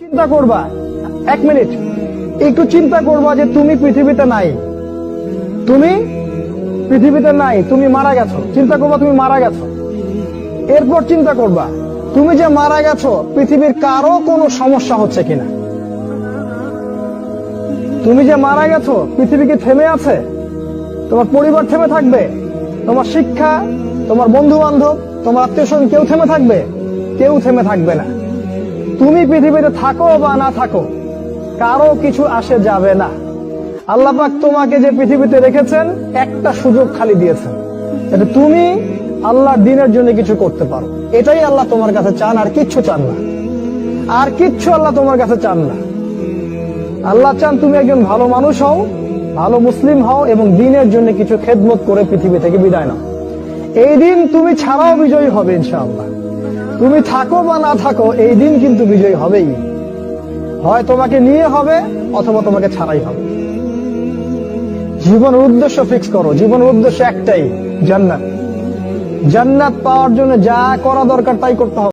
চিন্তা করবা, 1 মিনিট একটু চিন্তা করবা যে তুমি পৃথিবীতে নাই, তুমি পৃথিবীতে নাই, তুমি মারা গেছো। চিন্তা করবা তুমি মারা গেছো। এরপর চিন্তা করবা তুমি যে মারা গেছো পৃথিবীর কারো কোনো সমস্যা হচ্ছে কিনা। তুমি যে মারা গেছো পৃথিবী কি থেমে আছে? তোমার পরিবার থেমে থাকবে? তোমার শিক্ষা, তোমার বন্ধু বান্ধব, তোমার আত্মীয় স্বজন কেউ থেমে থাকবে? কেউ থেমে থাকবে না। তুমি পৃথিবীতে থাকো বা না থাকো কারো কিছু আসে যাবে না। আল্লাহ পাক তোমাকে যে পৃথিবীতে রেখেছেন একটা সুযোগ খালি দিয়েছেন, এটা তুমি আল্লাহর দ্বীনের জন্য কিছু করতে পারো। এটাই আল্লাহ তোমার কাছে চান, আর কিচ্ছু চান না। আর কিচ্ছু আল্লাহ তোমার কাছে চান না। আল্লাহ চান তুমি একজন ভালো মানুষ হও, ভালো মুসলিম হও এবং দ্বীনের জন্য কিছু খেদমত করে পৃথিবী থেকে বিদায় নাও। এই দিন তুমি ছাড়াও বিজয়ী হবে ইনশাআল্লাহ। তুমি থাকো বা না থাকো এই দিন কিন্তু বিজয়ী হবেই। হয় তোমাকে নিয়ে হবে অথবা তোমাকে ছাড়াই হবে। জীবনের উদ্দেশ্য ফিক্স করো। জীবনের উদ্দেশ্য একটাই, জান্নাত। জান্নাত পাওয়ার জন্য যা করা দরকার তাই করতে হবে।